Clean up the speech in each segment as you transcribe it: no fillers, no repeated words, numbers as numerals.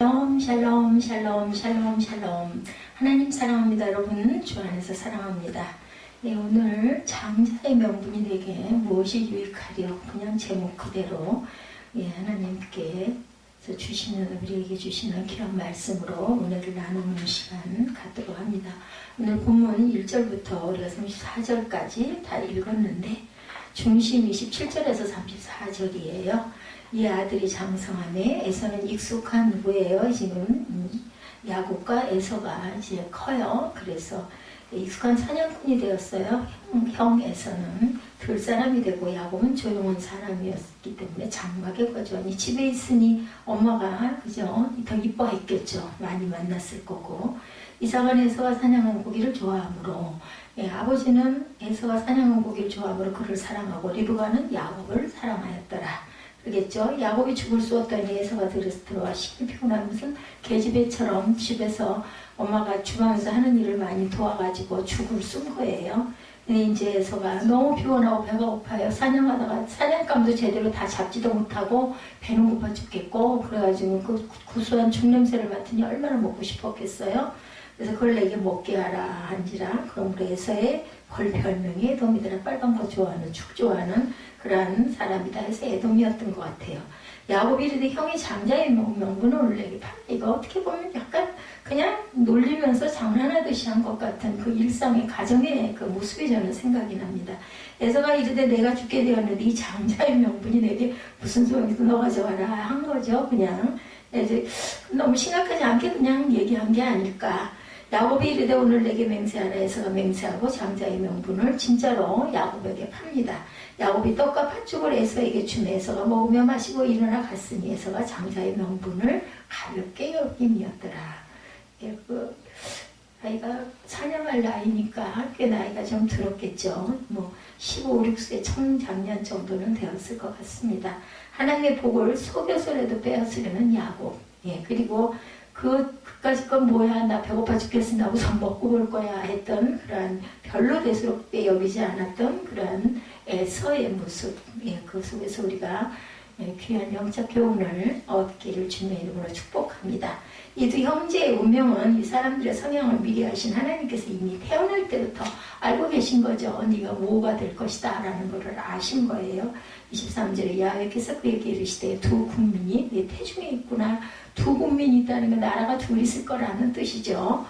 샬롬 샬롬 샬롬 샬롬 샬롬. 하나님 사랑합니다. 여러분 주 안에서 사랑합니다. 네, 오늘 장자의 명분이 내게 무엇이 유익하리요? 그냥 제목 그대로 하나님께 주시는, 우리에게 주시는 귀한 말씀으로 은혜를 나누는 시간 갖도록 합니다. 오늘 본문 1절부터 우리가 34절까지 다 읽었는데 중심이 17절에서 34절이에요. 이 아들이 장성하매 에서는 익숙한 후예요. 지금 야곱과 에서가 이제 커요. 그래서 익숙한 사냥꾼이 되었어요. 형 에서는 들 사람이 되고 야곱은 조용한 사람이었기 때문에 장막에 거주하니 집에 있으니 엄마가 그죠 더 이뻐했겠죠. 많이 만났을 거고. 이삭은 에서가 사냥한 고기를 좋아하므로 아버지는 에서가 사냥한 고기를 좋아하므로 그를 사랑하고 리브가는 야곱을 사랑하였더라. 그러겠죠. 야곱이 죽을 수 없더니 에서가 들어와 식이 피곤한 무슨 계집애처럼 집에서 엄마가 주방에서 하는 일을 많이 도와가지고 죽을 쓴 거예요. 근데 이제 에서가 너무 피곤하고 배가 고파요. 사냥하다가 사냥감도 제대로 다 잡지도 못하고 배는 고파 죽겠고 그래가지고 그 구수한 죽냄새를 맡으니 얼마나 먹고 싶었겠어요. 그래서 그걸 내게 먹게 하라 한지라. 그러므로 에서의 별명이 에돔이더라. 빨간 거 좋아하는, 죽 좋아하는 그러한 사람이다 해서 에돔이었던 것 같아요. 야곱이 이르되 형이 장자의 명분을 올리기 파. 이거 어떻게 보면 약간 그냥 놀리면서 장난하듯이 한 것 같은 그 일상의 가정의 그 모습이 저는 생각이 납니다. 에서가 이르되 내가 죽게 되었는데 이 장자의 명분이 내게 무슨 소용이서 너가 좋아라 한 거죠. 그냥 이제 너무 심각하지 않게 그냥 얘기한 게 아닐까. 야곱이 이르되 오늘 내게 맹세하라. 에서가 맹세하고 장자의 명분을 진짜로 야곱에게 팝니다. 야곱이 떡과 팥죽을 에서에게 주매 에서가 먹으며 마시고 일어나 갔으니 에서가 장자의 명분을 가볍게 여김이었더라. 아이가 사냥할 나이니까 꽤 나이가 좀 들었겠죠. 15, 16세 청장년 정도는 되었을 것 같습니다. 하나님의 복을 속여서라도 빼앗으려는 야곱. 그리고 그까짓 건 뭐야, 나 배고파 죽겠으나 우선 먹고 볼 거야 했던 그러한 별로 대수롭게 여기지 않았던 그러한 에서의 모습, 그 속에서 우리가 귀한 영적 교훈을 얻기를 주님의 이름으로 축복합니다. 이 두 형제의 운명은 이 사람들의 성향을 미리 하신 하나님께서 이미 태어날 때부터 알고 계신 거죠. 네가 뭐가 될 것이다 라는 것을 아신 거예요. 23절에 야훼께서 그에게 이르시되 두 국민이 내 태중에 있구나. 두 국민이 있다는 건 나라가 둘 있을 거라는 뜻이죠.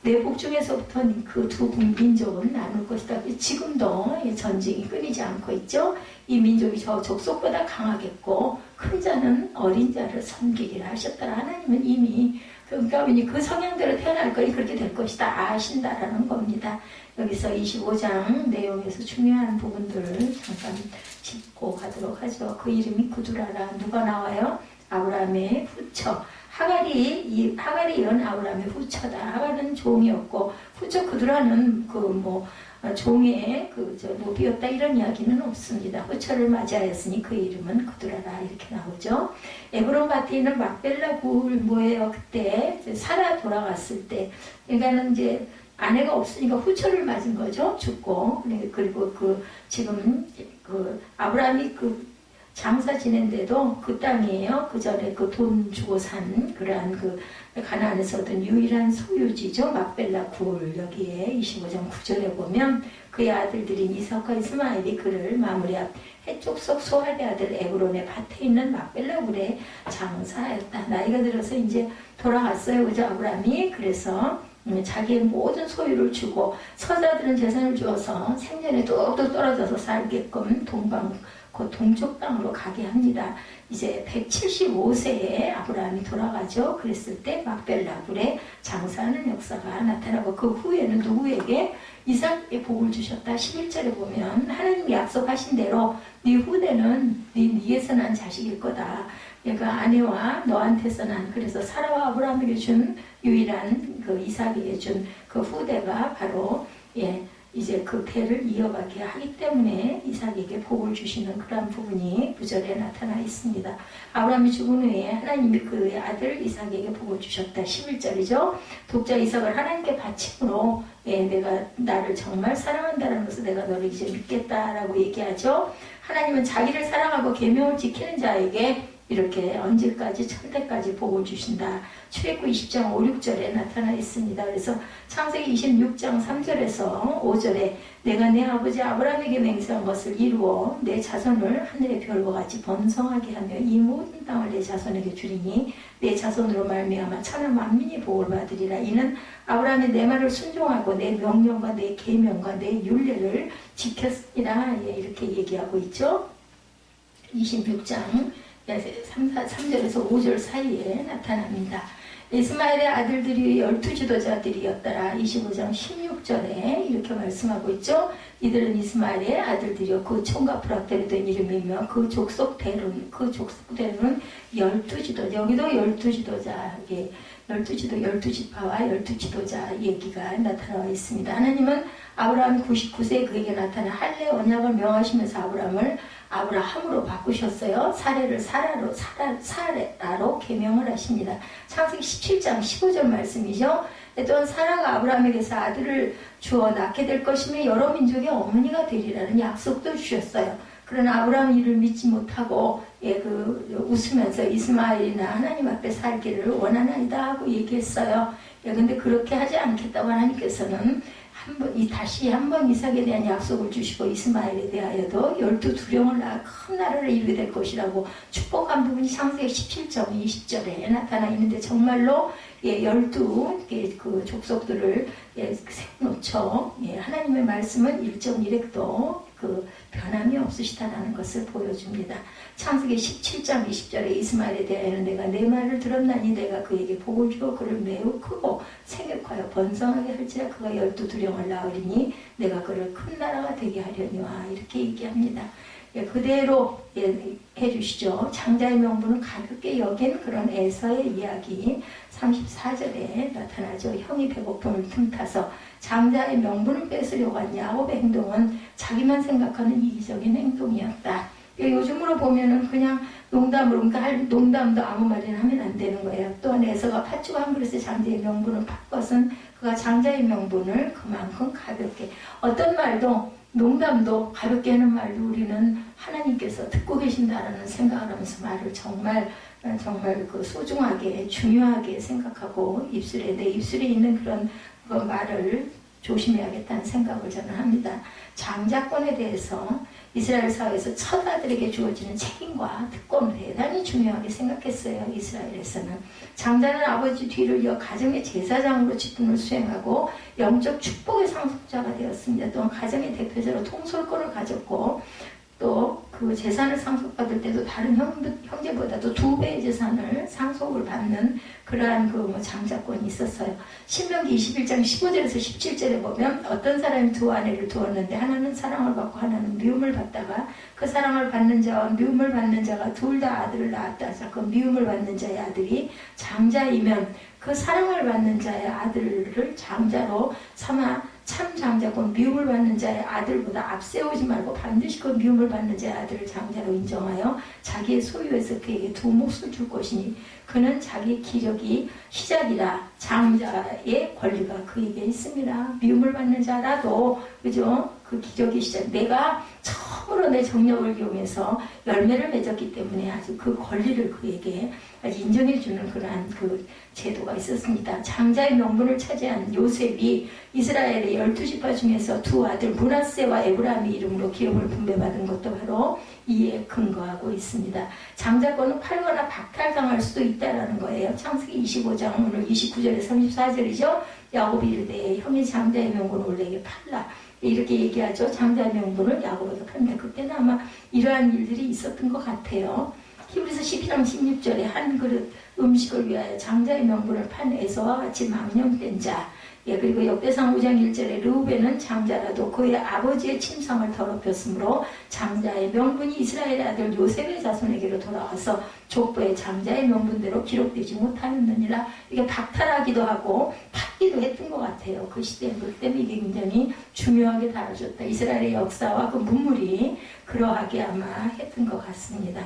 내 복중에서부터 그 두 민족은 나눌 것이다. 지금도 전쟁이 끊이지 않고 있죠. 이 민족이 저 족속보다 강하겠고 큰 자는 어린 자를 섬기기를 하셨더라. 하나님은 이미 그러니까 그 성향대로 태어날 거니 그렇게 될 것이다 아신다라는 겁니다. 여기서 25장 내용에서 중요한 부분들을 잠깐 짚고 가도록 하죠. 그 이름이 구두라라. 누가 나와요? 아브라함의 후처. 하갈이 이런 아브라함의 후처다. 하갈은 종이었고 후처 구두라는 종의 노비였다 이런 이야기는 없습니다. 후처를 맞이하였으니 그 이름은 구두라라 이렇게 나오죠. 에브론 밭에 있는 막벨라 굴 뭐예요? 그때 사라 돌아갔을 때 그러니까는 이제 아내가 없으니까 후처를 맞은 거죠. 죽고. 그리고 지금 아브라함이 장사 지낸데도 그 땅이에요. 그 전에 돈 주고 산 그러한 가나안에서 얻은 유일한 소유지죠. 막벨라 굴. 여기에 25장 9절에 보면 그의 아들들인 이삭과 이스마엘이 그를 마므리 앞 해족속 소알의 아들 에브론의 밭에 있는 막벨라 굴에 장사하였다. 나이가 들어서 이제 돌아갔어요. 그죠? 아브라함이. 그래서 자기의 모든 소유를 주고 서자들은 재산을 주어서 생전에 뚝뚝 떨어져서 살게끔 동쪽 땅으로 가게 합니다. 이제 175세에 아브라함이 돌아가죠. 그랬을 때 막벨라 굴에 장사하는 역사가 나타나고 그 후에는 누구에게? 이삭에게 복을 주셨다. 11절에 보면 하나님이 약속하신 대로 네 후대는 네에서 난 자식일 거다. 그러니까 아내와 너한테서 난 그래서 사라와 아브라함에게 준 유일한 이삭에게 준 그 후대가 바로 이제 그 대를 이어가게 하기 때문에 이삭에게 복을 주시는 그런 부분이 구절에 나타나 있습니다. 아브라함이 죽은 후에 하나님이 그의 아들 이삭에게 복을 주셨다. 11절이죠. 독자 이삭을 하나님께 바침으로 내가 나를 정말 사랑한다는 것을 내가 너를 이제 믿겠다라고 얘기하죠. 하나님은 자기를 사랑하고 계명을 지키는 자에게 이렇게 언제까지 천대까지 복을 주신다. 출애굽 20장 5, 6절에 나타나 있습니다. 그래서 창세기 26장 3절에서 5절에 내가 내 아버지 아브라함에게 맹세한 것을 이루어 내 자손을 하늘의 별과 같이 번성하게 하며 이 모든 땅을 내 자손에게 주리니 내 자손으로 말미암아 천하 만민이 복을 받으리라. 이는 아브라함이 내 말을 순종하고 내 명령과 내 계명과 내 율례를 지켰으니라. 이렇게 얘기하고 있죠. 26장 3절에서 5절 사이에 나타납니다. 이스마엘의 아들들이 12지도자들이었더라. 25장 16절에 이렇게 말씀하고 있죠. 이들은 이스마엘의 아들들이요 그 총과 부락대로 된 이름이며 그 족속대로는 12지도, 여기도 12지도자, 12지파와 12지도자 얘기가 나타나와 있습니다. 하나님은 아브라함이 99세에 그에게 나타나 할례 언약을 명하시면서 아브라함으로 바꾸셨어요. 사례를 사라로 계명을 하십니다. 창세기 17장 15절 말씀이죠. 또한 사라가 아브라함에게서 아들을 주어 낳게 될 것이며 여러 민족의 어머니가 되리라는 약속도 주셨어요. 그러나 아브라함이 이를 믿지 못하고 웃으면서 이스마엘이나 하나님 앞에 살기를 원하나이다 하고 얘기했어요. 근데 그렇게 하지 않겠다고 하나님께서는 다시 한 번 이삭에 대한 약속을 주시고 이스마엘에 대하여도 12두령을 낳아 큰 나라를 이루게 될 것이라고 축복한 부분이 창세기 17장 20절에 나타나 있는데 정말로 12 그 족속들을 세워놓죠. 하나님의 말씀은 1.1획도 변함이 없으시다라는 것을 보여줍니다. 창세기 17장 20절에 이스마엘에 대하여는 내가 내 말을 들었나니 내가 그에게 복을 주어 그를 매우 크고 생육하여 번성하게 할지라 그가 12두령을 낳으리니 내가 그를 큰 나라가 되게 하려니와 이렇게 얘기합니다. 그대로 해주시죠. 장자의 명분은 가볍게 여긴 그런 에서의 이야기 34절에 나타나죠. 형이 배고픔을 틈타서 장자의 명분을 뺏으려고 한 야곱의 행동은 자기만 생각하는 이기적인 행동이었다. 요즘으로 보면은 그냥 농담으로, 그러니까 농담도 아무 말이나 하면 안 되는 거예요. 또한 에서가 팥죽 한 그릇에 장자의 명분을 판 것은 그가 장자의 명분을 그만큼 가볍게, 어떤 말도 농담도 가볍게 하는 말도 우리는 하나님께서 듣고 계신다라는 생각을 하면서 말을 정말 소중하게 중요하게 생각하고 내 입술에 있는 그런 말을 조심해야겠다는 생각을 저는 합니다. 장자권에 대해서 이스라엘 사회에서 첫 아들에게 주어지는 책임과 특권을 대단히 중요하게 생각했어요. 이스라엘에서는 장자는 아버지 뒤를 이어 가정의 제사장으로 직분을 수행하고 영적 축복의 상속자가 되었습니다. 또한 가정의 대표자로 통솔권을 가졌고 또 그 재산을 상속받을 때도 다른 형제보다도 2배의 재산을 상속을 받는 그러한 장자권이 있었어요. 신명기 21장 15절에서 17절에 보면 어떤 사람이 2 아내를 두었는데 하나는 사랑을 받고 하나는 미움을 받다가 그 사랑을 받는 자와 미움을 받는 자가 둘 다 아들을 낳았다. 그 미움을 받는 자의 아들이 장자이면 그 사랑을 받는 자의 아들을 장자로 삼아 참 장자권 미움을 받는 자의 아들보다 앞세우지 말고 반드시 그 미움을 받는 자의 아들을 장자로 인정하여 자기의 소유에서 그에게 2 몫을 줄 것이니 그는 자기 기력이 시작이라 장자의 권리가 그에게 있습니다. 미움을 받는 자라도 그죠? 그 기력이 시작. 내가 처음으로 내 정력을 이용해서 열매를 맺었기 때문에 아주 그 권리를 그에게 인정해주는 그러한 제도가 있었습니다. 장자의 명분을 차지한 요셉이 이스라엘의 12지파 중에서 2 아들 므낫세와 에브라임의 이름으로 기업을 분배받은 것도 바로 이에 근거하고 있습니다. 장자권은 팔거나 박탈당할 수도 있다라는 거예요. 창세기 25장 오늘 29절에 34절이죠. 야곱이 이르되 형이 장자의 명분을 내게 팔라. 이렇게 얘기하죠. 장자의 명분을 야곱에게 팔면 그때는 아마 이러한 일들이 있었던 것 같아요. 히브리서 12장 16절에 한 그릇 음식을 위하여 장자의 명분을 판 에서와 같이 망령된 자. 그리고 역대상 5장 1절에 르우벤은 장자라도 그의 아버지의 침상을 더럽혔으므로 장자의 명분이 이스라엘의 아들 요셉의 자손에게로 돌아와서 족보의 장자의 명분대로 기록되지 못하였느니라. 이게 박탈하기도 하고 받기도 했던 것 같아요. 그 시대는 그렇기 때문에 이게 굉장히 중요하게 다뤄졌다. 이스라엘의 역사와 그 문물이 그러하게 아마 했던 것 같습니다.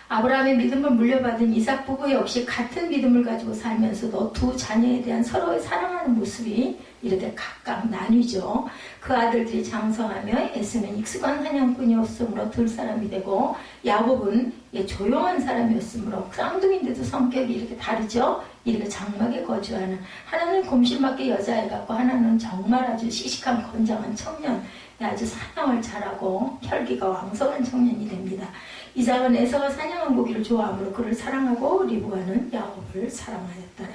아브라함의 믿음을 물려받은 이삭 부부 역시 같은 믿음을 가지고 살면서도 두 자녀에 대한 서로의 사랑하는 모습이 이르되 각각 나뉘죠. 그 아들들이 장성하며 에서는 익숙한 사냥꾼이었으므로 들 사람이 되고 야곱은 조용한 사람이었으므로 쌍둥이인데도 성격이 이렇게 다르죠. 이렇게 장막에 거주하는, 하나는 곰실맞게 여자애 같고 하나는 정말 아주 시식한 건장한 청년, 아주 사냥을 잘하고 혈기가 왕성한 청년이 됩니다. 이삭은 에서가 사냥한 고기를 좋아하므로 그를 사랑하고 리브가는 야곱을 사랑하였더라.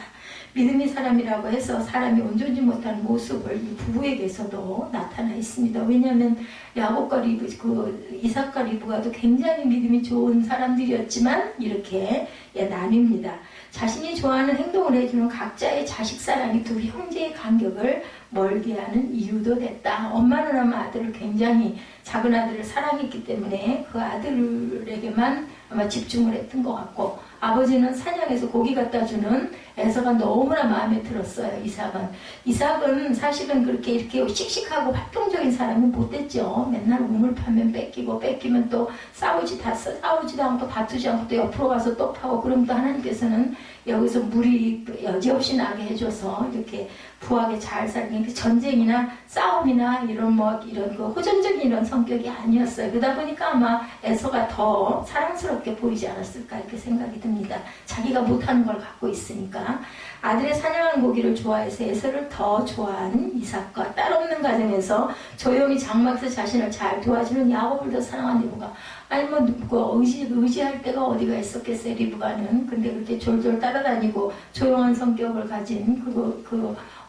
믿음의 사람이라고 해서 사람이 온전지 못한 모습을 이 부부에게서도 나타나 있습니다. 왜냐하면 야곱과 이삭과 리브가도 굉장히 믿음이 좋은 사람들이었지만 이렇게 나뉩니다. 자신이 좋아하는 행동을 해주는 각자의 자식 사랑이 두 형제의 간격을 멀게 하는 이유도 됐다. 엄마는 아마 아들을 굉장히, 작은 아들을 사랑했기 때문에 그 아들에게만 아마 집중을 했던 것 같고, 아버지는 사냥해서 고기 갖다 주는 에서가 너무나 마음에 들었어요. 이삭은 사실은 그렇게 이렇게 씩씩하고 활동적인 사람이 못됐죠. 맨날 우물 파면 뺏기면 또 싸우지도 않고 다투지 않고 또 옆으로 가서 또 파고, 그럼 또 하나님께서는 여기서 물이 여지없이 나게 해줘서 이렇게 부하게 잘 살게, 전쟁이나 싸움이나 이런 그 호전적인 이런 성격이 아니었어요. 그러다 보니까 아마 에서가 더 사랑스럽게 보이지 않았을까 이렇게 생각이 듭니다. 자기가 못하는 걸 갖고 있으니까. 아들의 사냥하는 고기를 좋아해서 에서를 더 좋아하는 이삭과 딸 없는 가정에서 조용히 장막에서 자신을 잘 도와주는 야곱을 더 사랑한 리브가, 아니 의지할 데가 어디가 있었겠어요. 리브가는. 근데 그렇게 졸졸 따라다니고 조용한 성격을 가진 그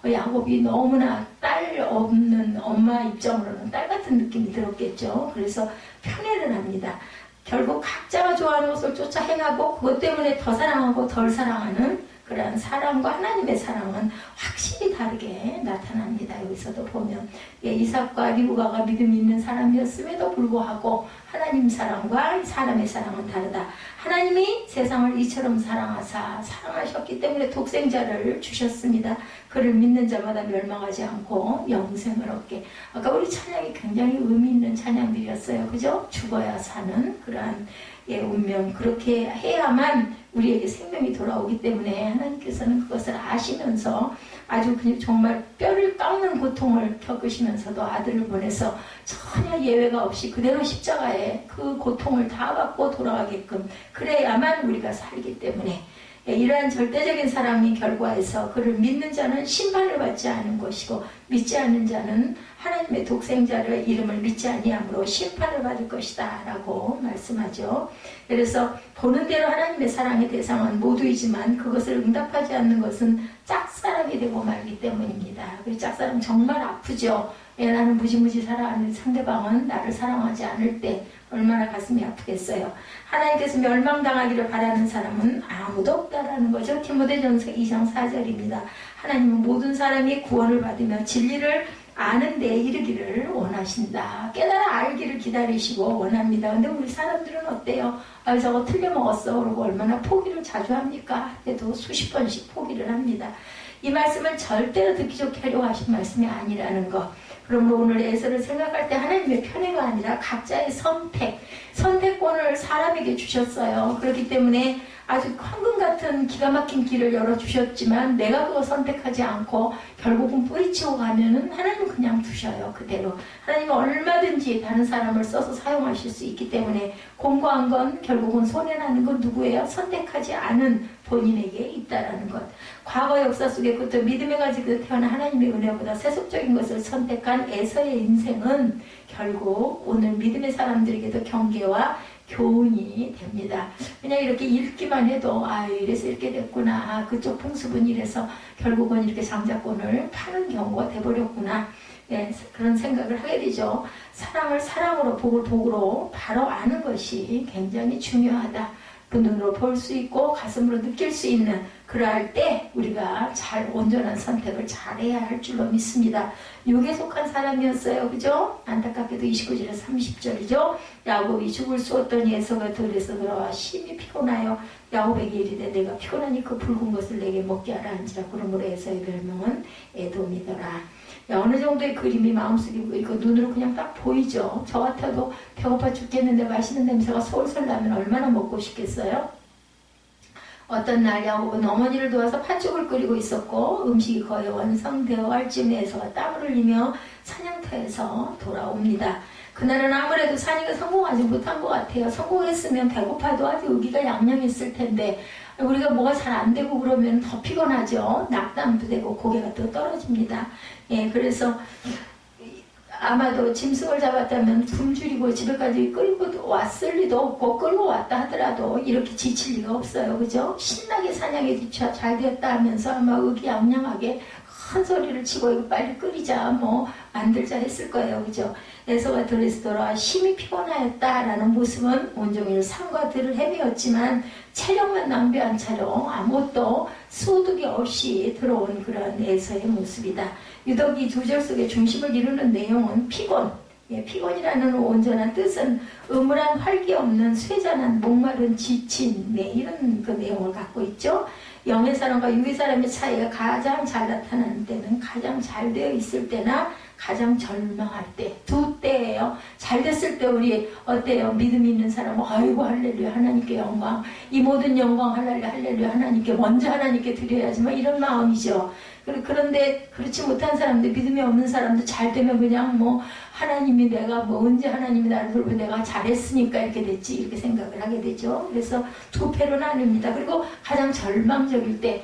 야곱이 너무나 딸 없는 엄마 입장으로는 딸 같은 느낌이 들었겠죠. 그래서 편애를 합니다. 결국 각자가 좋아하는 것을 쫓아 행하고 그것 때문에 더 사랑하고 덜 사랑하는 그러한 사랑과 하나님의 사랑은 확실히 다르게 나타납니다. 여기서도 보면 이삭과 리브가가 믿음이 있는 사람이었음에도 불구하고 하나님 사랑과 사람의 사랑은 다르다. 하나님이 세상을 이처럼 사랑하셨기 때문에 독생자를 주셨습니다. 그를 믿는 자마다 멸망하지 않고 영생을 얻게. 아까 우리 찬양이 굉장히 의미 있는 찬양들이었어요. 그죠? 죽어야 사는 그러한 운명, 그렇게 해야만 우리에게 생명이 돌아오기 때문에 하나님께서는 그것을 아시면서 아주 그냥 정말 뼈를 깎는 고통을 겪으시면서도 아들을 보내서 전혀 예외가 없이 그대로 십자가에 그 고통을 다 받고 돌아가게끔, 그래야만 우리가 살기 때문에 이러한 절대적인 사랑의 결과에서 그를 믿는 자는 심판을 받지 않은 것이고 믿지 않는 자는 하나님의 독생자의 이름을 믿지 아니함으로 심판을 받을 것이다 라고 말씀하죠. 그래서 보는 대로 하나님의 사랑의 대상은 모두이지만 그것을 응답하지 않는 것은 짝사랑이 되고 말기 때문입니다. 그래서 짝사랑 정말 아프죠. 나는 무지무지 살아가는 상대방은 나를 사랑하지 않을 때 얼마나 가슴이 아프겠어요. 하나님께서 멸망당하기를 바라는 사람은 아무도 없다라는 거죠. 디모데전서 2장 4절입니다. 하나님은 모든 사람이 구원을 받으며 진리를 아는 데에 이르기를 원하신다. 깨달아 알기를 기다리시고 원합니다. 근데 우리 사람들은 어때요? 저거 틀려먹었어. 그러고 얼마나 포기를 자주 합니까? 그래도 수십 번씩 포기를 합니다. 이 말씀을 절대로 듣기 좋게 하려고 하신 말씀이 아니라는 것. 그러므로 오늘 에서를 생각할 때 하나님의 편애가 아니라 각자의 선택권을 사람에게 주셨어요. 그렇기 때문에 아주 황금 같은 기가 막힌 길을 열어주셨지만 내가 그거 선택하지 않고 결국은 뿌리치고 가면은 하나님은 그냥 두셔요. 그대로. 하나님은 얼마든지 다른 사람을 써서 사용하실 수 있기 때문에 공고한 건 결국은 손해나는 건 누구예요? 선택하지 않은 본인에게 있다라는 것. 과거 역사 속에 그것도 믿음의 가지고 태어난 하나님의 은혜보다 세속적인 것을 선택한 에서의 인생은 결국 오늘 믿음의 사람들에게도 경계와 교훈이 됩니다. 그냥 이렇게 읽기만 해도 이래서 이렇게 됐구나. 그쪽 풍습은 이래서 결국은 이렇게 장자권을 파는 경우가 돼버렸구나. 그런 생각을 하게 되죠. 사랑을 사랑으로, 복을 복으로 바로 아는 것이 굉장히 중요하다. 그 눈으로 볼 수 있고 가슴으로 느낄 수 있는 그러할 때 우리가 잘 온전한 선택을 잘해야 할 줄로 믿습니다. 육에 속한 사람이었어요. 그죠? 안타깝게도 29절에서 30절이죠. 야곱이 죽을 수 없던 에서가 들에서 들어와 심히 피곤하여 야곱에게 이르되 내가 피곤하니 그 붉은 것을 내게 먹게 하라 한지라. 그러므로 에서의 별명은 에돔이더라. 어느 정도의 그림이 마음속에 보이고 눈으로 그냥 딱 보이죠. 저 같아도 배고파 죽겠는데 맛있는 냄새가 솔솔 나면 얼마나 먹고 싶겠어요? 어떤 날 야곱은 어머니를 도와서 팥죽을 끓이고 있었고 음식이 거의 완성되어 갈 즈음에 에서가 땀을 흘리며 사냥터에서 돌아옵니다. 그날은 아무래도 사냥에 성공하지 못한 것 같아요. 성공했으면 배고파도 아주 의기가 양양했을 텐데 우리가 뭐가 잘 안 되고 그러면 더 피곤하죠. 낙담도 되고 고개가 또 떨어집니다. 예, 그래서 아마도 짐승을 잡았다면 굶주리고 집에까지 끌고 왔을 리도 없고 끌고 왔다 하더라도 이렇게 지칠 리가 없어요. 그죠? 신나게 사냥에 뒤쳐 잘 되었다 하면서 아마 의기양양하게 큰 소리를 치고 이거 빨리 끓이자 뭐 만들자 했을 거예요. 그죠? 에서가 들에서 돌아와 심히 피곤하였다라는 모습은 온종일 산과 들을 헤매었지만 체력만 낭비한 채로 아무것도 소득이 없이 들어온 그런 에서의 모습이다. 유독 이 2절 속에 중심을 이루는 내용은 피곤, 피곤이라는 온전한 뜻은 음울한 활기 없는 쇠잔한 목마른 지친 이런 그 내용을 갖고 있죠. 영의 사람과 육의 사람의 차이가 가장 잘 나타나는 때는 가장 잘 되어 있을 때나 가장 절망할 때, 두 때예요. 잘 됐을 때 우리 어때요? 믿음이 있는 사람은 아이고 할렐루야 하나님께 영광, 이 모든 영광 할렐루야 하나님께 먼저 하나님께 드려야지 뭐 이런 마음이죠. 그런데 그렇지 못한 사람들, 믿음이 없는 사람도 잘 되면 그냥 뭐 하나님이 내가 뭐 언제 하나님이 나를 돌보고 내가 잘했으니까 이렇게 됐지 이렇게 생각을 하게 되죠. 그래서 두 패로 나뉩니다. 그리고 가장 절망적일 때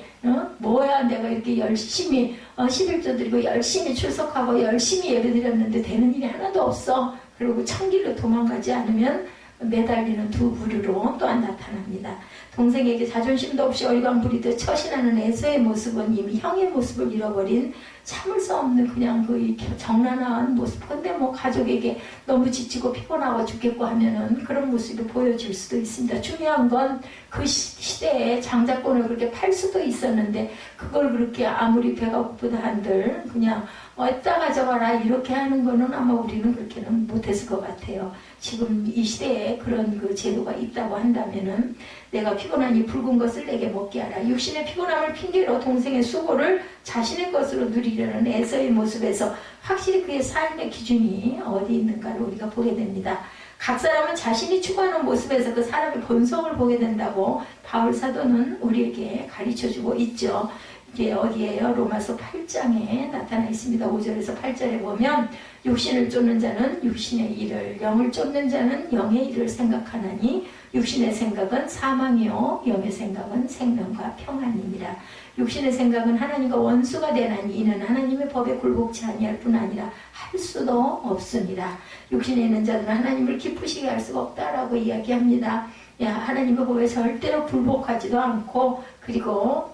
뭐야 내가 이렇게 열심히 11조 드리고 열심히 출석하고 열심히 예배드렸는데 되는 일이 하나도 없어. 그리고 천길로 도망가지 않으면 매달리는 두 부류로 또한 나타납니다. 동생에게 자존심도 없이 얼광부리듯 처신하는 에서의 모습은 이미 형의 모습을 잃어버린 참을 수 없는 그냥 그 정난한 모습. 근데 뭐 가족에게 너무 지치고 피곤하고 죽겠고 하면은 그런 모습이 보여질 수도 있습니다. 중요한 건 그 시대에 장자권을 그렇게 팔 수도 있었는데 그걸 그렇게 아무리 배가 고프다 한들 그냥 어디다 가져가라 이렇게 하는 거는 아마 우리는 그렇게는 못했을 것 같아요. 지금 이 시대에 그런 그 제도가 있다고 한다면은 내가 피곤하니 붉은 것을 내게 먹게 하라. 육신의 피곤함을 핑계로 동생의 수고를 자신의 것으로 누리려는 에서의 모습에서 확실히 그의 삶의 기준이 어디 있는가를 우리가 보게 됩니다. 각 사람은 자신이 추구하는 모습에서 그 사람의 본성을 보게 된다고 바울 사도는 우리에게 가르쳐주고 있죠. 이게 어디에요? 로마서 8장에 나타나 있습니다. 5절에서 8절에 보면 육신을 쫓는 자는 육신의 일을, 영을 쫓는 자는 영의 일을 생각하나니 육신의 생각은 사망이요 영의 생각은 생명과 평안이니라. 육신의 생각은 하나님과 원수가 되나니 이는 하나님의 법에 굴복치 아니할 뿐 아니라 할 수도 없습니다. 육신에 있는 자들은 하나님을 기쁘시게 할 수가 없다라고 이야기합니다. 하나님의 법에 절대로 굴복하지도 않고 그리고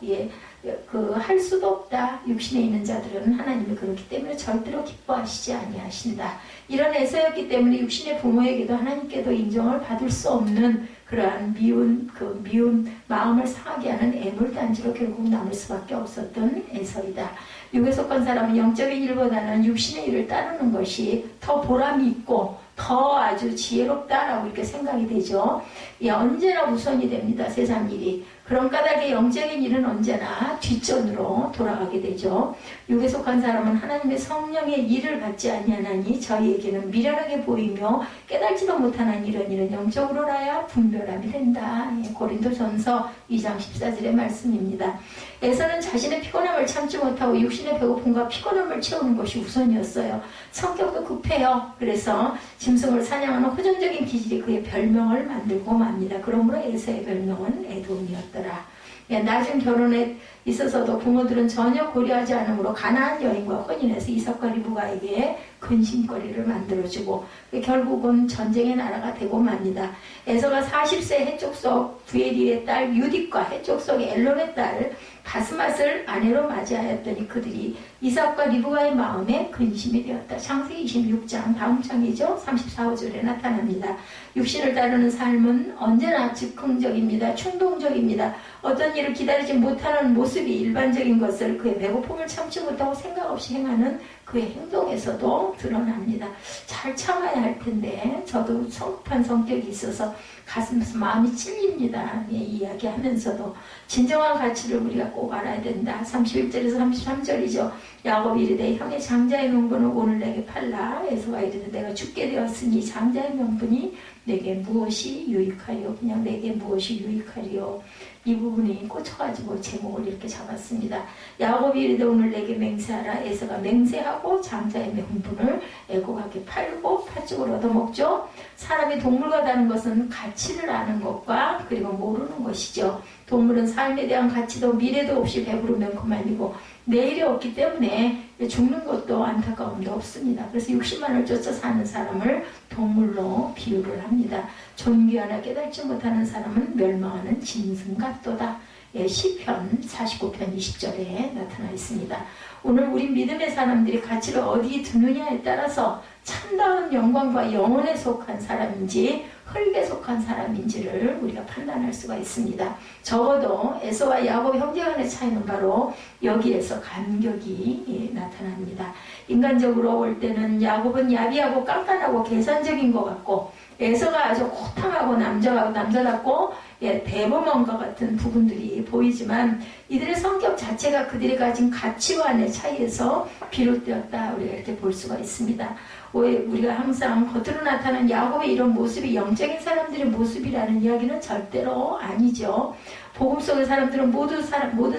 할 수도 없다. 육신에 있는 자들은 하나님이 그렇기 때문에 절대로 기뻐하시지 아니하신다. 이런 에서였기 때문에 육신의 부모에게도 하나님께도 인정을 받을 수 없는 그러한 미운 마음을 상하게 하는 애물단지로 결국 남을 수밖에 없었던 에서이다. 육에 속한 사람은 영적인 일보다는 육신의 일을 따르는 것이 더 보람이 있고 더 아주 지혜롭다라고 이렇게 생각이 되죠. 언제나 우선이 됩니다. 세상 일이. 그런 까닭에 영적인 일은 언제나 뒷전으로 돌아가게 되죠. 육에 속한 사람은 하나님의 성령의 일을 받지 아니하나니 저희에게는 미련하게 보이며 깨달지도 못하는 이런 일은 영적으로라야 분별함이 된다. 고린도전서 2장 14절의 말씀입니다. 에서는 자신의 피곤함을 참지 못하고 육신의 배고픔과 피곤함을 채우는 것이 우선이었어요. 성격도 급해요. 그래서 짐승을 사냥하는 호전적인 기질이 그의 별명을 만들고 맙니다. 그러므로 에서의 별명은 에돔이었더라. 낮은 결혼에 있어서도 부모들은 전혀 고려하지 않으므로 가나안 여인과 혼인해서 이삭과 리브가에게 근심거리를 만들어주고 결국은 전쟁의 나라가 되고 맙니다. 에서가 40세 해족속 부에리의 딸 유딕과 해족속 엘론의 딸 바스맛을 아내로 맞이하였더니 그들이 이삭과 리브가의 마음에 근심이 되었다. 창세기 26장 다음 장이죠. 34~35절에 나타납니다. 육신을 다루는 삶은 언제나 즉흥적입니다. 충동적입니다. 어떤 일을 기다리지 못하는 모습이 일반적인 것을 그의 배고픔을 참지 못하고 생각 없이 행하는 그의 행동에서도 드러납니다. 잘 참아야 할 텐데 저도 성급한 성격이 있어서 가슴에서 마음이 찔립니다. 예, 이야기하면서도 진정한 가치를 우리가 꼭 알아야 된다. 31절에서 33절이죠. 야곱이 이르되 형의 장자의 명분을 오늘 내게 팔라. 에서가 이르되 내가 죽게 되었으니 장자의 명분이 내게 무엇이 유익하리요? 그냥 내게 무엇이 유익하리요? 이 부분이 꽂혀가지고 제목을 이렇게 잡았습니다. 야곱이 이르되 오늘 내게 맹세하라. 에서가 맹세하고 장자의 명분을 애곡하게 팔고 팥죽을 얻어먹죠. 사람이 동물과 다른 것은 가치를 아는 것과 그리고 모르는 것이죠. 동물은 삶에 대한 가치도 미래도 없이 배부르면 그만이고 내일이 없기 때문에 죽는 것도 안타까움도 없습니다. 그래서 60만을 쫓아 사는 사람을 동물로 비유를 합니다. 존귀하나 깨닫지 못하는 사람은 멸망하는 짐승 같도다. 예, 시편 49편 20절에 나타나 있습니다. 오늘 우리 믿음의 사람들이 가치를 어디에 두느냐에 따라서 참다운 영광과 영혼에 속한 사람인지 흙에 속한 사람인지를 우리가 판단할 수가 있습니다. 적어도 에서와 야곱 형제 간의 차이는 바로 여기에서 간격이 나타납니다. 인간적으로 볼 때는 야곱은 야비하고 깐깐하고 계산적인 것 같고 에서가 아주 호탕하고 남자답고 대범한과 같은 부분들이 보이지만 이들의 성격 자체가 그들이 가진 가치관의 차이에서 비롯되었다 우리가 이렇게 볼 수가 있습니다. 우리가 항상 겉으로 나타나는 야곱의 이런 모습이 영적인 사람들의 모습이라는 이야기는 절대로 아니죠. 복음 속의 사람들은 모든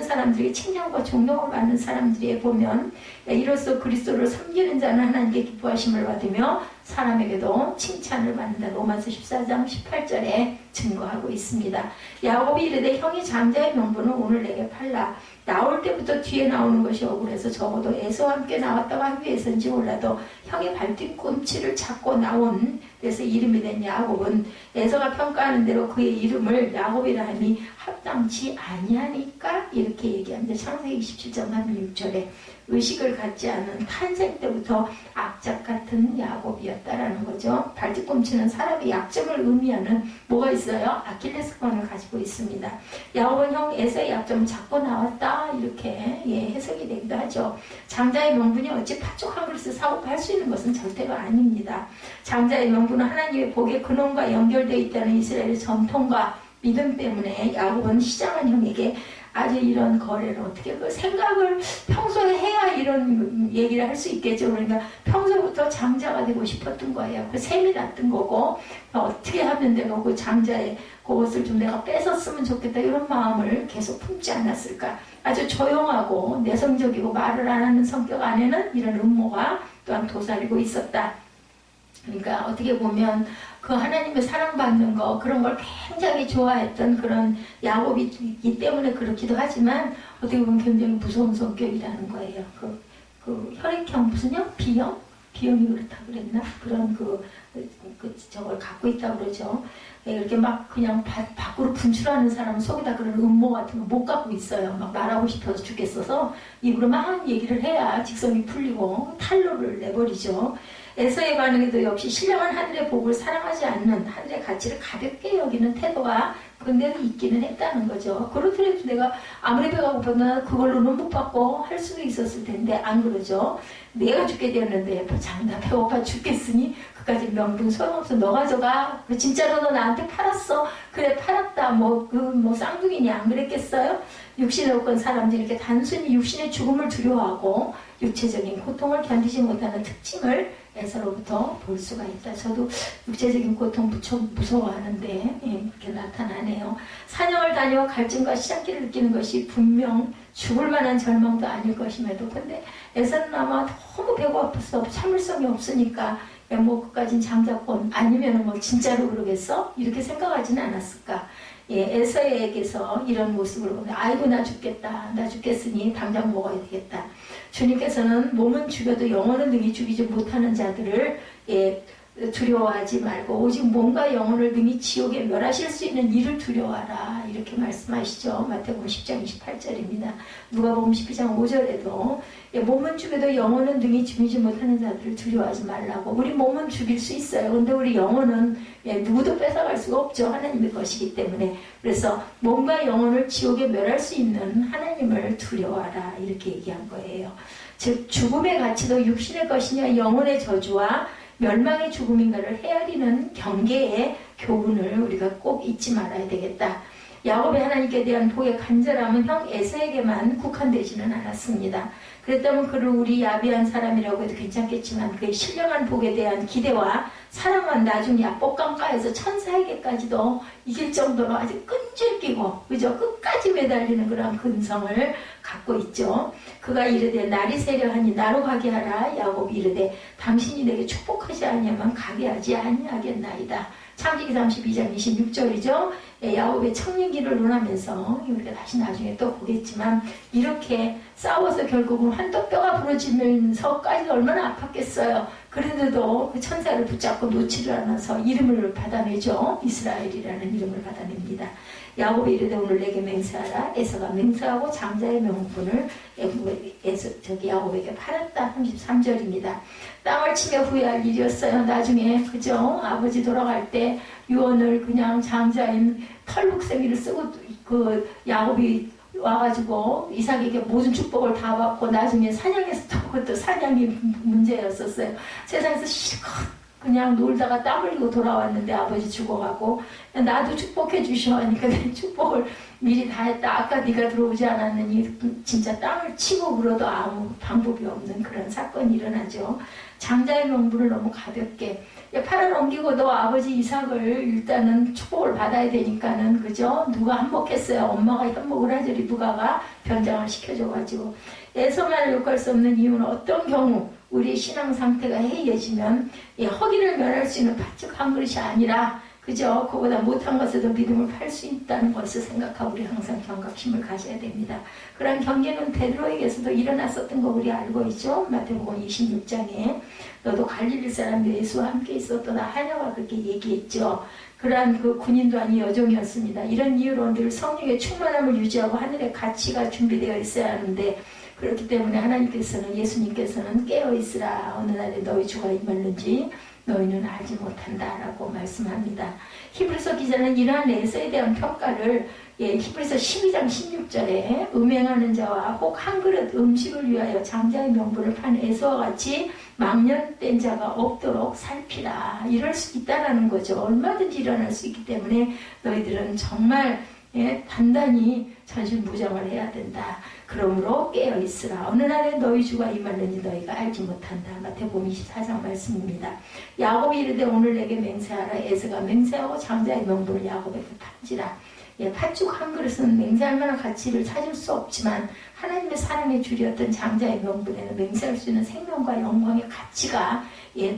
사람들에게 칭찬과 존경을 받는 사람들에 보면 이로써 그리스도를 섬기는 자는 하나님께 기뻐하심을 받으며 사람에게도 칭찬을 받는다. 로마서 14장 18절에 증거하고 있습니다. 야곱이 이르되 형이 장자의 명분을 오늘 내게 팔라. 나올 때부터 뒤에 나오는 것이 억울해서 적어도 에서와 함께 나왔다고 하기 위해서인지 몰라도 형의 발뒤꿈치를 잡고 나온 데서 이름이 된 야곱은 에서가 평가하는 대로 그의 이름을 야곱이라 함이 합당치 아니하니까 이렇게 얘기합니다. 창세기 27장 36절에 의식을 갖지 않은 탄생 때부터 악작 같은 야곱이었다라는 거죠. 발뒤꿈치는 사람의 약점을 의미하는 뭐가 있어요? 아킬레스건을 가지고 있습니다. 야곱은 형 에서의 약점을 잡고 나왔다 이렇게 해석이 되기도 하죠. 장자의 명분이 어찌 팥죽 한 그릇을 사고 팔 수 있는 것은 절대로 아닙니다. 장자의 명분은 하나님의 복의 근원과 연결되어 있다는 이스라엘의 전통과 믿음 때문에 야곱은 시장한 형에게 아주 이런 거래를 어떻게 그 생각을 평소에 해야 이런 얘기를 할 수 있겠죠. 그러니까 평소부터 장자가 되고 싶었던 거예요. 그 셈이 났던 거고 어떻게 하면 되고 그 장자의 그것을 좀 내가 뺏었으면 좋겠다 이런 마음을 계속 품지 않았을까. 아주 조용하고 내성적이고 말을 안 하는 성격 안에는 이런 음모가 또한 도사리고 있었다. 그러니까 어떻게 보면 그 하나님의 사랑받는 거 그런 걸 굉장히 좋아했던 그런 야곱이기 때문에 그렇기도 하지만 어떻게 보면 굉장히 무서운 성격이라는 거예요. 그 혈액형 무슨요? B형이 그렇다고 그랬나? 그런 저걸 갖고 있다고 그러죠. 이렇게 막 그냥 밖으로 분출하는 사람은 속에다 그런 음모 같은 거 못 갖고 있어요. 막 말하고 싶어서 죽겠어서 입으로 막 얘기를 해야 직성이 풀리고 탄로를 내버리죠. 에서의 반응에도 역시 신령한 하늘의 복을 사랑하지 않는 하늘의 가치를 가볍게 여기는 태도가 근데도 있기는 했다는 거죠. 그렇더라도 내가 아무리 배가 고팠나 그걸로는 못 받고 할 수도 있었을 텐데 안 그러죠. 내가 죽게 되었는데 장나 배고파 죽겠으니 그까지 명분 소용없어. 너 가져가. 진짜로 너 나한테 팔았어. 그래 팔았다. 뭐 쌍둥이니 안 그랬겠어요? 육신에 없건 사람들이 이렇게 단순히 육신의 죽음을 두려워하고 육체적인 고통을 견디지 못하는 특징을 에서로부터 볼 수가 있다. 저도 육체적인 고통 무척 무서워하는데 이렇게 나타나네요. 사냥을 다녀 갈증과 시장기를 느끼는 것이 분명 죽을 만한 절망도 아닐 것임에도 근데 에서는 아마 너무 배고 아팠어. 참을성이 없으니까 뭐 그까진 장자권 아니면 뭐 진짜로 그러겠어? 이렇게 생각하지는 않았을까? 에서에게서 이런 모습을 보면 아이고 나 죽겠다. 나 죽겠으니 당장 먹어야 되겠다. 주님께서는 몸은 죽여도 영혼은 능히 죽이지 못하는 자들을 두려워하지 말고 오직 몸과 영혼을 능히 지옥에 멸하실 수 있는 이를 두려워하라. 이렇게 말씀하시죠. 마태복음 10장 28절입니다. 누가복음 12장 5절에도 몸은 죽여도 영혼은 능히 죽이지 못하는 자들을 두려워하지 말라고. 우리 몸은 죽일 수 있어요. 근데 우리 영혼은 누구도 뺏어갈 수가 없죠. 하나님의 것이기 때문에. 그래서 몸과 영혼을 지옥에 멸할 수 있는 하나님을 두려워하라. 이렇게 얘기한 거예요. 즉 죽음의 가치도 육신의 것이냐 영혼의 저주와 멸망의 죽음인가를 헤아리는 경계의 교훈을 우리가 꼭 잊지 말아야 되겠다. 야곱의 하나님께 대한 복의 간절함은 형 에서에게만 국한되지는 않았습니다. 그랬다면 그를 우리 야비한 사람이라고 해도 괜찮겠지만 그의 신령한 복에 대한 기대와 사랑은 나중 야복강가에서 천사에게까지도 이길 정도로 아주 끈질기고 그저 끝까지 매달리는 그런 근성을 갖고 있죠. 그가 이르되 날이 세려하니 나로 가게 하라. 야곱이 이르되 당신이 내게 축복하지 아니하면 가게 하지 아니하겠나이다. 창세기 32장 26절이죠. 야곱의 청년기를 논하면서 우리가 다시 나중에 또 보겠지만 이렇게 싸워서 결국은 환도뼈가 부러지면서까지 얼마나 아팠겠어요. 그런데도 그 천사를 붙잡고 놓지를 않아서 이름을 받아내죠. 이스라엘이라는 이름을 받아냅니다. 야곱이 이르되 오늘 내게 맹세하라. 에서가 맹세하고 장자의 명분을 야곱에게 팔았다. 33절입니다. 땅을 치며 후회할 일이었어요. 나중에 그죠? 아버지 돌아갈 때 유언을 그냥 장자인 털북생이를 쓰고 그 야곱이 와가지고 이삭에게 모든 축복을 다 받고 나중에 사냥에서 또 그것도 사냥이 문제였었어요. 세상에서 실컷 그냥 놀다가 땀 흘리고 돌아왔는데 아버지 죽어가고 나도 축복해 주셔 하니까 내 축복을 미리 다 했다. 아까 네가 들어오지 않았느니 진짜 땀을 치고 울어도 아무 방법이 없는 그런 사건이 일어나죠. 장자의 명분을 너무 가볍게 팔아넘기고도 아버지 이삭을 일단은 축복을 받아야 되니까는 그죠? 누가 한몫했어요. 엄마가 현목을 하죠. 리브가가 변장을 시켜줘가지고 에서만을 욕할 수 없는 이유는 어떤 경우 우리 신앙 상태가 해이해지면 허기를 면할 수 있는 팥죽 한 그릇이 아니라 그죠? 그보다 못한 것에도 믿음을 팔 수 있다는 것을 생각하고 우리 항상 경각심을 가져야 됩니다. 그런 경계는 베드로에게서도 일어났었던 거 우리 알고 있죠? 마태복음 26장에 너도 갈릴리 사람 예수와 함께 있었더라 하냐가 그렇게 얘기했죠. 그러한 그 군인도 아닌 여종이었습니다. 이런 이유로 늘 성령의 충만함을 유지하고 하늘의 가치가 준비되어 있어야 하는데 그렇기 때문에 하나님께서는 예수님께서는 깨어있으라 어느 날에 너희 주가 임했는지 너희는 알지 못한다라고 말씀합니다. 히브리서 기자는 이러한 에서에 대한 평가를 히브리서 12장 16절에 음행하는 자와 혹 한 그릇 음식을 위하여 장자의 명분을 판 에서와 같이 망령된 자가 없도록 살피라. 이럴 수 있다라는 거죠. 얼마든지 일어날 수 있기 때문에 너희들은 정말 단단히 전신무장을 해야 된다. 그러므로 깨어있으라. 어느 날에 너희 주가 임하느니 너희가 알지 못한다. 마태복음 24장 말씀입니다. 야곱이 이르되 오늘 내게 맹세하라. 에서가 맹세하고 장자의 명분을 야곱에게 판지라. 팥죽 한 그릇은 맹세할 만한 가치를 찾을 수 없지만 하나님의 사랑의 줄이었던 장자의 명분에는 맹세할 수 있는 생명과 영광의 가치가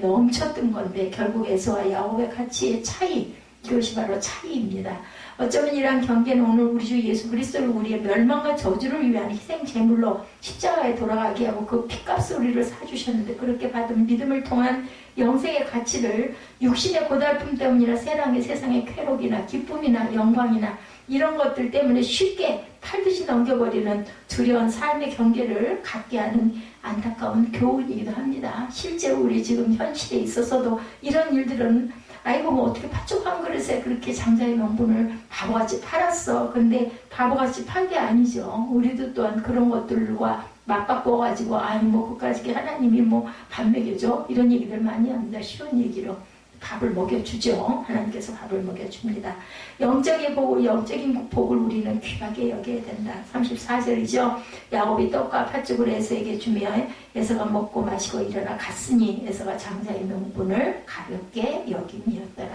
넘쳤던 건데 결국 에서와 야곱의 가치의 차이, 이것이 바로 차이입니다. 어쩌면 이러한 경계는 오늘 우리 주 예수 그리스도를 우리의 멸망과 저주를 위한 희생 제물로 십자가에 돌아가게 하고 그 피값을 우리를 사주셨는데 그렇게 받은 믿음을 통한 영생의 가치를 육신의 고달픔 때문이나 세상의 쾌락이나 기쁨이나 영광이나 이런 것들 때문에 쉽게 팔듯이 넘겨버리는 두려운 삶의 경계를 갖게 하는 안타까운 교훈이기도 합니다. 실제로 우리 지금 현실에 있어서도 이런 일들은 아이고 뭐 어떻게 팥죽 한 그릇에 그렇게 장자의 명분을 바보같이 팔았어. 근데 바보같이 판 게 아니죠. 우리도 또한 그런 것들과 맞바꿔가지고 아니 뭐 그까짓 하나님이 뭐 밥 먹여줘 이런 얘기들 많이 합니다. 쉬운 얘기로 밥을 먹여주죠. 하나님께서 밥을 먹여줍니다. 영적인 복을 우리는 귀하게 여겨야 된다. 34절이죠. 야곱이 떡과 팥죽을 에서에게 주며 에서가 먹고 마시고 일어나 갔으니 에서가 장자의 명분을 가볍게 여김이었더라.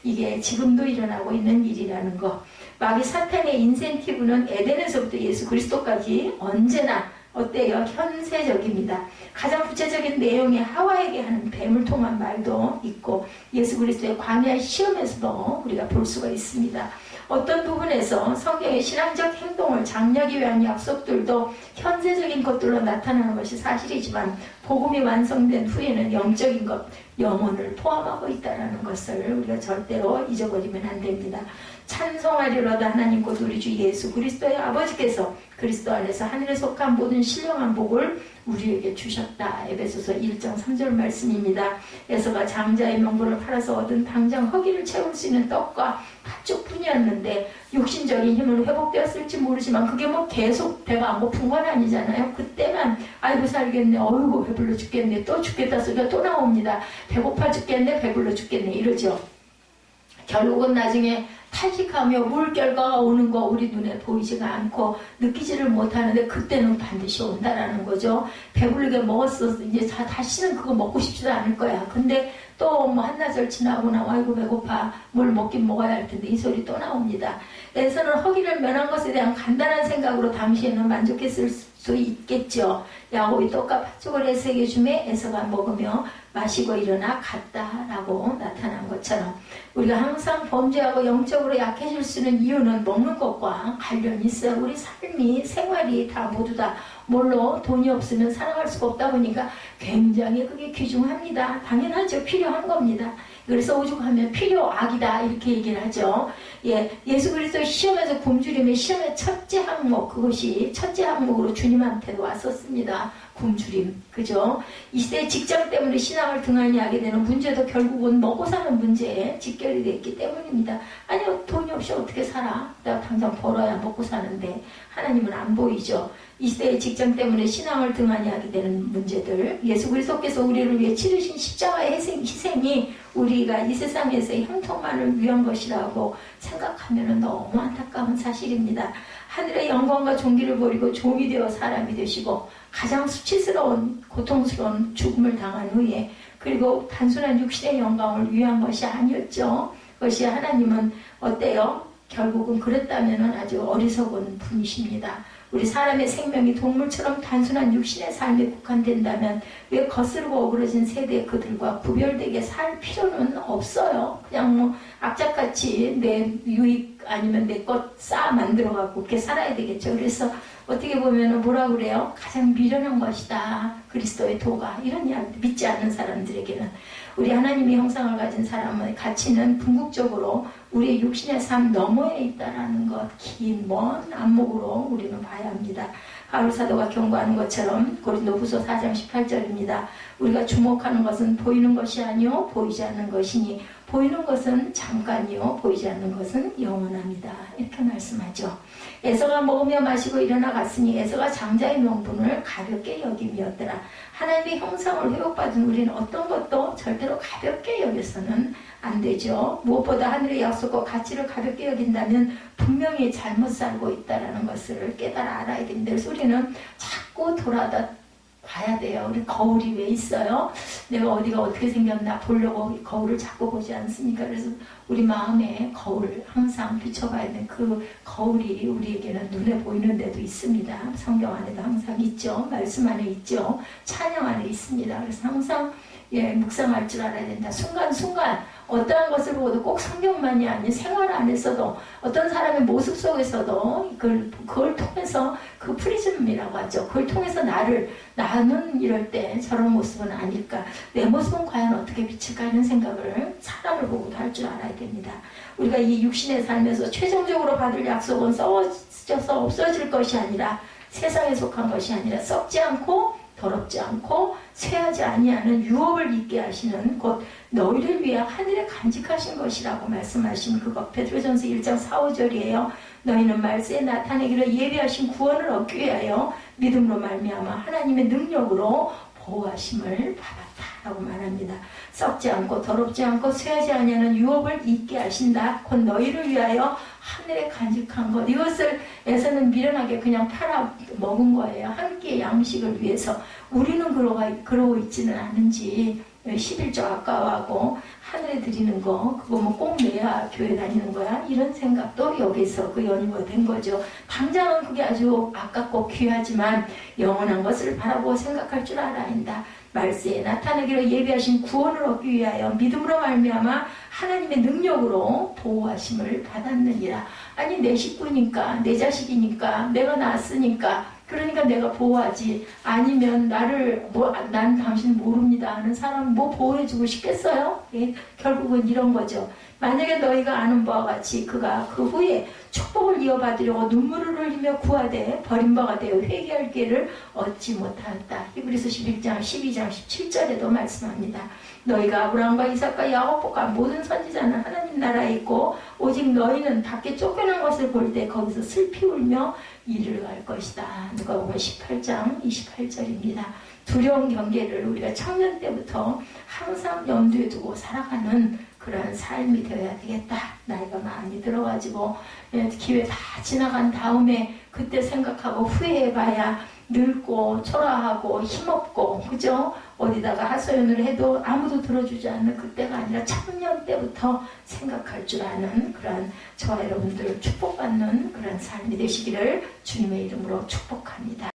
이게 지금도 일어나고 있는 일이라는 거. 마귀 사탄의 인센티브는 에덴에서부터 예수 그리스도까지 언제나 어때요? 현세적입니다. 가장 구체적인 내용이 하와에게 하는 뱀을 통한 말도 있고 예수 그리스도의 광야 시험에서도 우리가 볼 수가 있습니다. 어떤 부분에서 성경의 신앙적 행동을 장려하기 위한 약속들도 현세적인 것들로 나타나는 것이 사실이지만 복음이 완성된 후에는 영적인 것, 영혼을 포함하고 있다는 것을 우리가 절대로 잊어버리면 안 됩니다. 찬송하리로다 하나님 곧 우리 주 예수 그리스도의 아버지께서 그리스도 안에서 하늘에 속한 모든 신령한 복을 우리에게 주셨다. 에베소서 1장 3절 말씀입니다. 에서가 장자의 명분을 팔아서 얻은 당장 허기를 채울 수 있는 떡과 팥죽뿐이었는데 육신적인 힘은 회복되었을지 모르지만 그게 뭐 계속 배가 안 고픈 건 아니잖아요. 그때만 아이고 살겠네, 어이구 배불러 죽겠네, 또 죽겠다 소리가 또 나옵니다. 배고파 죽겠네, 배불러 죽겠네 이러죠. 결국은 나중에 탈식하며 물결과가 오는 거 우리 눈에 보이지가 않고 느끼지를 못하는데 그때는 반드시 온다라는 거죠. 배부르게 먹었어. 이제 다시는 그거 먹고 싶지도 않을 거야. 근데 또 뭐 한나절 지나고 나 아이고 배고파. 뭘 먹긴 먹어야 할 텐데 이 소리 또 나옵니다. 에서는 허기를 면한 것에 대한 간단한 생각으로 당시에는 만족했을 수 있겠죠. 야곱이 떡과 팥죽을 에서에게 주매 에서가 먹으며 마시고 일어나 갔다라고 나타난 것처럼 우리가 항상 범죄하고 영적으로 약해질 수 있는 이유는 먹는 것과 관련이 있어요. 우리 삶이 생활이 다 모두 다 뭘로 돈이 없으면 살아갈 수가 없다 보니까 굉장히 그게 귀중합니다. 당연하죠. 필요한 겁니다. 그래서 오죽하면 필요악이다 이렇게 얘기를 하죠. 예수 그리스도 시험에서 굶주림의 시험의 첫째 항목, 그것이 첫째 항목으로 주님한테도 왔었습니다. 굶주림, 그죠? 이 시대의 직장 때문에 신앙을 등한히 하게 되는 문제도 결국은 먹고 사는 문제에 직결이 됐기 때문입니다. 아니요, 돈이 없이 어떻게 살아? 내가 당장 벌어야 먹고 사는데 하나님은 안 보이죠. 이 시대의 직장 때문에 신앙을 등한히 하게 되는 문제들, 예수 그리스도께서 우리를 위해 치르신 십자가의 희생이 우리가 이 세상에서의 형통만을 위한 것이라고 생각하면 너무 안타까운 사실입니다. 하늘의 영광과 존귀를 버리고 종이 되어 사람이 되시고 가장 수치스러운 고통스러운 죽음을 당한 후에 그리고 단순한 육신의 영광을 위한 것이 아니었죠. 그것이 하나님은 어때요? 결국은 그랬다면 아주 어리석은 분이십니다. 우리 사람의 생명이 동물처럼 단순한 육신의 삶에 국한된다면 왜 거스르고 어그러진 세대의 그들과 구별되게 살 필요는 없어요. 그냥 뭐 악착같이 내 유익 아니면 내 것 쌓아 만들어갖고 그렇게 살아야 되겠죠. 그래서 어떻게 보면 뭐라 그래요? 가장 미련한 것이다. 그리스도의 도가. 이런 이야기 믿지 않는 사람들에게는 우리 하나님의 형상을 가진 사람의 가치는 궁극적으로 우리의 육신의 삶 너머에 있다라는 것, 긴 먼 안목으로 우리는 봐야 합니다. 바울 사도가 경고하는 것처럼 고린도후서 4장 18절입니다. 우리가 주목하는 것은 보이는 것이 아니요 보이지 않는 것이니 보이는 것은 잠깐이요 보이지 않는 것은 영원합니다. 이렇게 말씀하죠. 에서가 먹으며 마시고 일어나 갔으니 에서가 장자의 명분을 가볍게 여김이었더라. 하나님의 형상을 회복받은 우리는 어떤 것도 절대로 가볍게 여겨서는 안 되죠. 무엇보다 하늘의 약속과 가치를 가볍게 여긴다면 분명히 잘못 살고 있다는 것을 깨달아 알아야 됩니다. 그래서 우리는 자꾸 돌아다 봐야 돼요. 우리 거울이 왜 있어요? 내가 어디가 어떻게 생겼나 보려고 거울을 자꾸 보지 않습니까? 그래서 우리 마음에 거울 항상 비춰봐야 되는 그 거울이 우리에게는 눈에 보이는 데도 있습니다. 성경 안에도 항상 있죠. 말씀 안에 있죠. 찬양 안에 있습니다. 그래서 항상 묵상할 줄 알아야 된다. 순간순간 어떠한 것을 보고도 꼭 성경만이 아닌 생활 안에서도 어떤 사람의 모습 속에서도 그걸 통해서 그 프리즘이라고 하죠. 그걸 통해서 나는 이럴 때 저런 모습은 아닐까. 내 모습은 과연 어떻게 비칠까 하는 생각을 사람을 보고도 할 줄 알아야 됩니다. 우리가 이 육신의 삶에서 최종적으로 받을 약속은 썩어져서 없어질 것이 아니라 세상에 속한 것이 아니라 썩지 않고 더럽지 않고 쇠하지 아니하는 유업을 있게 하시는 곧 너희를 위해 하늘에 간직하신 것이라고 말씀하신 그것 베드로전서 1장 4, 5절이에요. 너희는 말세에 나타내기를 예비하신 구원을 얻기 위하여 믿음으로 말미암아 하나님의 능력으로 보호하심을 받았다라고 말합니다. 썩지 않고 더럽지 않고 쇠하지 아니하는 유업을 있게 하신다. 곧 너희를 위하여 하늘에 간직한 것. 이것을 에서는 미련하게 그냥 팔아 먹은 거예요. 한 끼의 양식을 위해서. 우리는 그러고 있지는 않은지 11조 아까워하고 하늘에 드리는 거 그거 뭐 꼭 내야 교회 다니는 거야? 이런 생각도 여기서 그 연유가 된 거죠. 당장은 그게 아주 아깝고 귀하지만 영원한 것을 바라보고 생각할 줄 알아야 한다. 말세에 나타나기로 예비하신 구원을 얻기 위하여 믿음으로 말미암아 하나님의 능력으로 보호하심을 받았느니라. 아니 내 식구니까 내 자식이니까 내가 낳았으니까 그러니까 내가 보호하지, 아니면 난 당신 모릅니다 하는 사람 뭐 보호해주고 싶겠어요? 예, 결국은 이런 거죠. 만약에 너희가 아는 바와 같이 그가 그 후에 축복을 이어받으려고 눈물을 흘리며 구하되 버림바가 되어 회개할 기회를 얻지 못하였다. 히브리서 11장 12장 17절에도 말씀합니다. 너희가 아브라함과 이삭과 야곱과 모든 선지자는 하나님 나라에 있고 오직 너희는 밖에 쫓겨난 것을 볼 때 거기서 슬피 울며 이를 갈 것이다. 누가복음 18장 28절입니다. 두려운 경계를 우리가 청년 때부터 항상 염두에 두고 살아가는 그런 삶이 되어야 되겠다. 나이가 많이 들어가지고 기회 다 지나간 다음에 그때 생각하고 후회해봐야 늙고 초라하고 힘없고, 그죠? 어디다가 하소연을 해도 아무도 들어주지 않는 그때가 아니라 청년 때부터 생각할 줄 아는 그런 저와 여러분들 축복받는 그런 삶이 되시기를 주님의 이름으로 축복합니다.